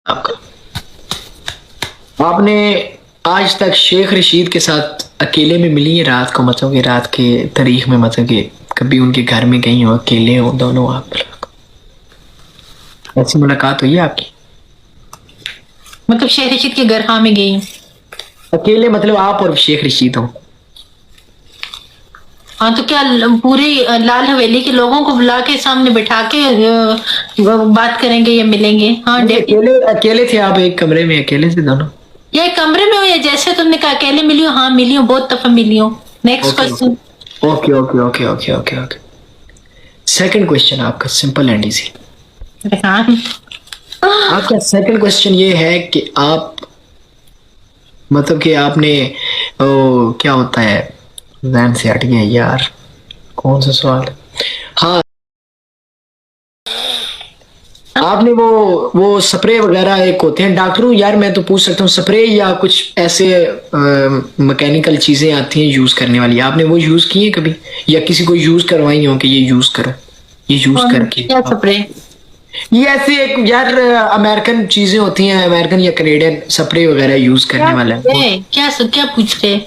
आपका आपने आज तक शेख रशीद के साथ अकेले में मिली है रात को, मतलब कि रात के तारीख में, मतलब कि कभी उनके घर में गई हो, अकेले हो दोनों आप, ऐसी मुलाकात हुई है आपकी? मतलब शेख रशीद के घर हाँ में गई हूँ। अकेले मतलब आप और शेख रशीद हो? हाँ तो क्या पूरे लाल हवेली के लोगों को बुला के सामने बिठा के बात करेंगे या मिलेंगे? हाँ अकेले अकेले थे आप एक कमरे में, अकेले थे दोनों? या एक कमरे में हो या जैसे तुमने कहा अकेले मिली हो? हाँ मिली हूँ, बहुत दफा मिली हूँ। Next question. Okay okay okay okay okay okay. Second question आपका सिंपल एंड इजी। आपका सेकंड क्वेश्चन ये है कि आप मतलब कि आपने क्या होता है, जहन से हट गया यार, कौन सा सवाल? हाँ, आपने वो स्प्रे वगैरह एक होते हैं डॉक्टरों, यार मैं तो पूछ सकता हूँ, स्प्रे या कुछ ऐसे मैकेनिकल चीजें आती हैं यूज करने वाली, आपने वो यूज की है कभी या किसी को यूज करवाई हो कि ये यूज करो, ये यूज करके? क्या स्प्रे? ये ऐसे एक यार अमेरिकन चीजें होती हैं, अमेरिकन या कनेडियन स्प्रे वगैरह यूज करने वाला है। क्या पूछ रहे?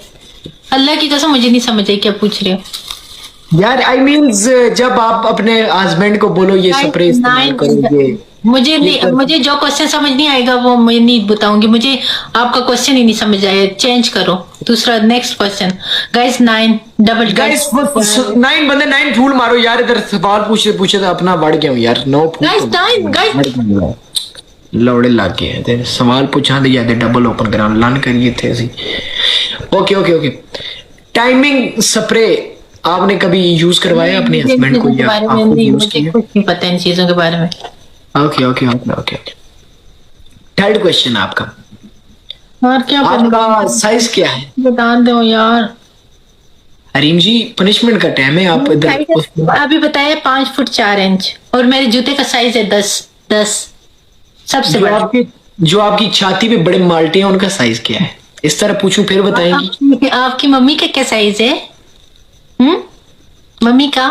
अल्लाह की कसम मुझे नहीं समझ आई क्या पूछ रहे हो यार। आई मीन्स जब आप अपने हस्बैंड को बोलो ये स्प्रे इस्तेमाल करोगे, मुझे जो क्वेश्चन समझ नहीं आएगा वो मैं नहीं बताऊंगी। मुझे आपका क्वेश्चन ही नहीं समझ आया, चेंज करो दूसरा। Next question guys. 9 double guys 9 बंदे 9 फूल मारो यार, इधर सवाल पूछे तो अपना बढ़ गया हूँ यार। 9 फूल गाइस 9 गाइस लौड़े लग गए हैं, सवाल पूछा तो याद डबल ओपन करा लन करिए थे सी। Okay okay okay. Timing spray आपने कभी यूज करवाया अपने हस्बैंड को या आपको यूज किया? कुछ नहीं पता इन चीजों के बारे में। Okay okay okay okay okay. Third question आपका, और क्या आपका साइज क्या है बता दो यार। हरीम जी, पनिशमेंट का टाइम है, आप इधर अभी बताया 5 फुट 4 इंच और मेरे जूते का साइज है 10 सबसे बड़ा। जो आपकी छाती पे बड़े माल्टे हैं उनका साइज क्या है? इस तरह पूछूं फिर बताएंगी? आपकी मम्मी का क्या साइज है? मम्मी का,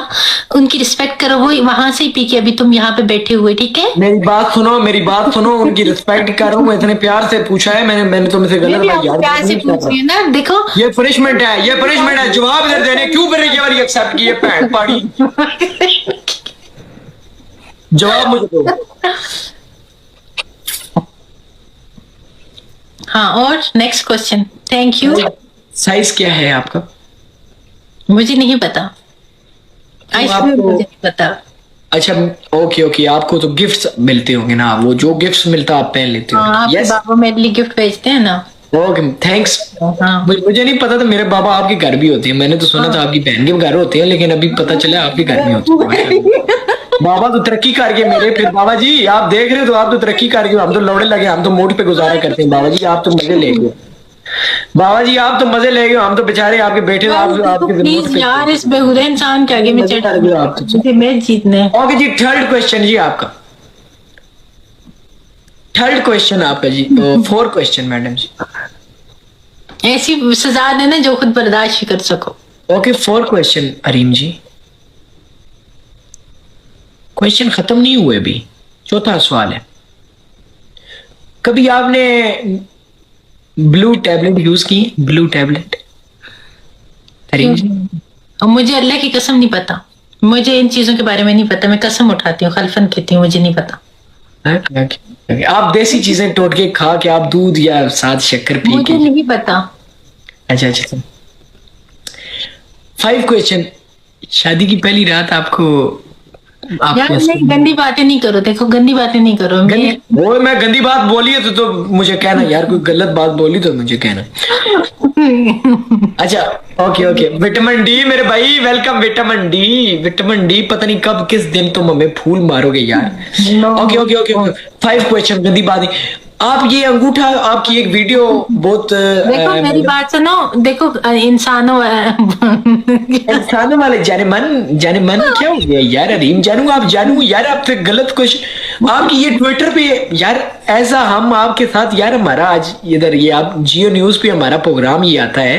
उनकी रिस्पेक्ट करो, वो वहां से ही पी के अभी तुम यहाँ पे बैठे हुए, ठीक है? मेरी बात सुनो, उनकी रिस्पेक्ट कर रहा हूँ, इतने प्यार से पूछा है मैंने तुमसे गलत यार प्यार से पूछ रही है ना। देखो ये पनिशमेंट है, जवाब इधर देने क्यों मेरे ये वाली एक्सेप्ट की है पैंट पाड़ी? जवाब मुझे दो। हाँ और next question. Thank you. Size क्या है आपका? मुझे नहीं पता, मुझे नहीं पता। अच्छा ओके ओके। आपको तो गिफ्ट्स मिलते होंगे ना, वो जो गिफ्ट्स मिलता आप पहन लेते हो? आपके बाबा मेरे लिए गिफ्ट भेजते हैं ना। Okay thanks. मुझे नहीं पता था मेरे बाबा आपके घर भी होते हैं, मैंने तो सुना था आपकी बहन के घर होते हैं, लेकिन अभी पता चला आपके घर में होते हैं। बाबा तो तरक्की कर गए मेरे। फिर बाबा जी आप देख रहे हो तो आप तो तरक्की कर गए, हम तो लौड़े लगे, हम तो मोड पे गुजारा करते हैं। बाबा जी आप तो मजे ले गए, बाबा जी आप तो मजे ले गए, हम तो बेचारे आपके बेटे प्लीज यार इस बेहुदा इंसान के आगे में चढ़ गए आप तो मैच जीतने। ओके जी थर्ड क्वेश्चन जी आपका, थर्ड क्वेश्चन आपका जी। 4 क्वेश्चन मैडम जी। ऐसी सजा देना जो खुद बर्दाश्त कर सको। ओके 4 क्वेश्चन अरीम जी। क्वेश्चन खत्म नहीं हुए अभी, चौथा सवाल है, कभी आपने ब्लू टैबलेट यूज की? ब्लू टैबलेट अरीम जी? मुझे अल्लाह की कसम नहीं पता, मुझे इन चीजों के बारे में नहीं पता। मैं कसम उठाती हूँ, खलफन कहती हूँ, मुझे नहीं पता। आप देसी चीजें टोट के खा के आप दूध या साथ शक्कर पी के? मुझे नहीं पता। अच्छा अच्छा। 5 क्वेश्चन। शादी की पहली रात आपको यार नहीं गंदी बातें नहीं करो, देखो गंदी बातें नहीं करो। वो मैं गंदी बात बोली है तो मुझे कहना यार, कोई गलत बात बोली तो मुझे कहना। अच्छा ओके ओके। विटामिन डी मेरे भाई, वेलकम। विटामिन डी पता नहीं कब किस दिन तुम हमें फूल मारोगे यार। Okay okay okay. 5 क्वेश्चन, गंदी बात नहीं। आप ये अंगूठा, आपकी एक वीडियो बहुत देखो मेरी बात सुनो, देखो इंसानों वाले जाने मन क्या हो गया यार? अरीम जानू आप जानू यार, आप फिर गलत क्वेश्चन। आपकी ये ट्विटर पे यार ऐसा हम आपके साथ यार, हमारा आज इधर ये आप जियो न्यूज पे हमारा प्रोग्राम ये आता है,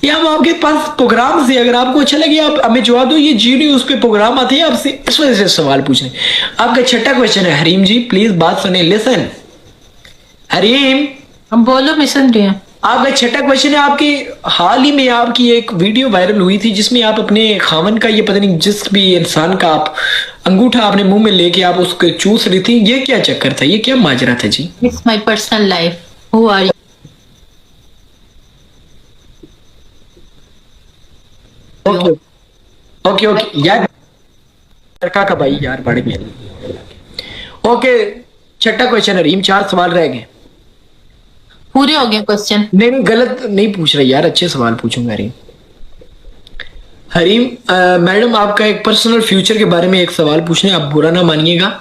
ये हम आपके पास प्रोग्राम से, अगर आपको अच्छा लगे आप हमें जवाब दो। ये जियो न्यूज पे प्रोग्राम आते हैं आपसे, इस वजह से सवाल पूछने। आपका छठा क्वेश्चन है हरीम जी, प्लीज बात सुने, लिसन। हरीम, अब बोलो, मैं सुन रही हूँ। आपका छठा क्वेश्चन है। आपकी हाल ही में आपकी एक वीडियो वायरल हुई थी जिसमें आप अपने खामन का, ये पता नहीं जिस भी इंसान का आप अंगूठा आपने मुंह में लेके आप उसको चूस रही थी, ये क्या चक्कर था, ये क्या माजरा था जी? It's my personal life, who are you? Okay okay okay यार, लड़का का भाई यार बड़े मेरे। ओके, छठा क्वेश्चन हरीम, 4 सवाल रह गए। पूरे हो गए क्वेश्चन? नहीं नहीं, गलत नहीं पूछ रहा यार, अच्छे सवाल पूछूंगा हरीम। हरीम मैडम, आपका एक पर्सनल फ्यूचर के बारे में एक सवाल पूछने, आप बुरा ना मानिएगा।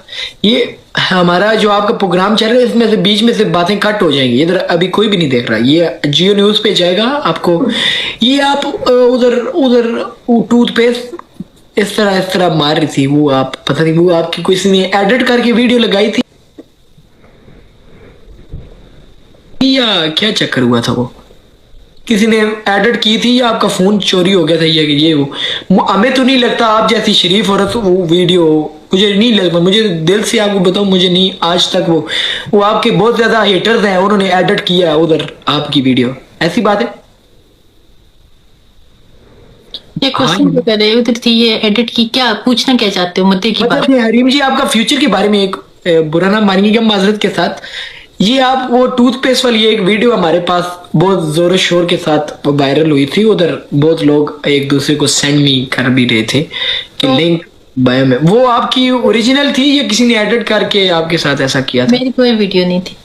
ये हमारा जो आपका प्रोग्राम चल रहा है इसमें से बीच में से बातें कट हो जाएंगी, इधर अभी कोई भी नहीं देख रहा, ये जियो न्यूज पे जाएगा आपको। ये आप उधर उधर टूथपेस्ट इस तरह मार रही थी, वो आप पता नहीं, वो आपकी किसी ने एडिट करके वीडियो लगाई थी या क्या चक्कर हुआ था? वो किसी ने एडिट की थी या आपका फोन चोरी हो गया था? ये वो हमें तो नहीं लगता आप जैसी शरीफ औरत वो वीडियो, मुझे नहीं लगता, मुझे दिल से आपको बताऊं, मुझे नहीं आज तक वो आपके बहुत ज्यादा हेटर्स हैं, उन्होंने एडिट किया उधर आपकी वीडियो, ऐसी बात है? ये क्वेश्चन तो कर रहे हो, उधर थी ये एडिट की, क्या पूछना क्या चाहते हो मुद्दे की बात? हरीम जी, आपका फ्यूचर के बारे में एक बुरा ना मानिएगा माजरत के साथ, ये आप वो टूथपेस्ट वाली एक वीडियो हमारे पास बहुत जोर शोर के साथ वायरल हुई थी, उधर बहुत लोग एक दूसरे को सेंड मी कर भी रहे थे कि लिंक बायो में, वो आपकी ओरिजिनल थी या किसी ने एडिट करके आपके साथ ऐसा किया था? मेरी कोई वीडियो नहीं थी।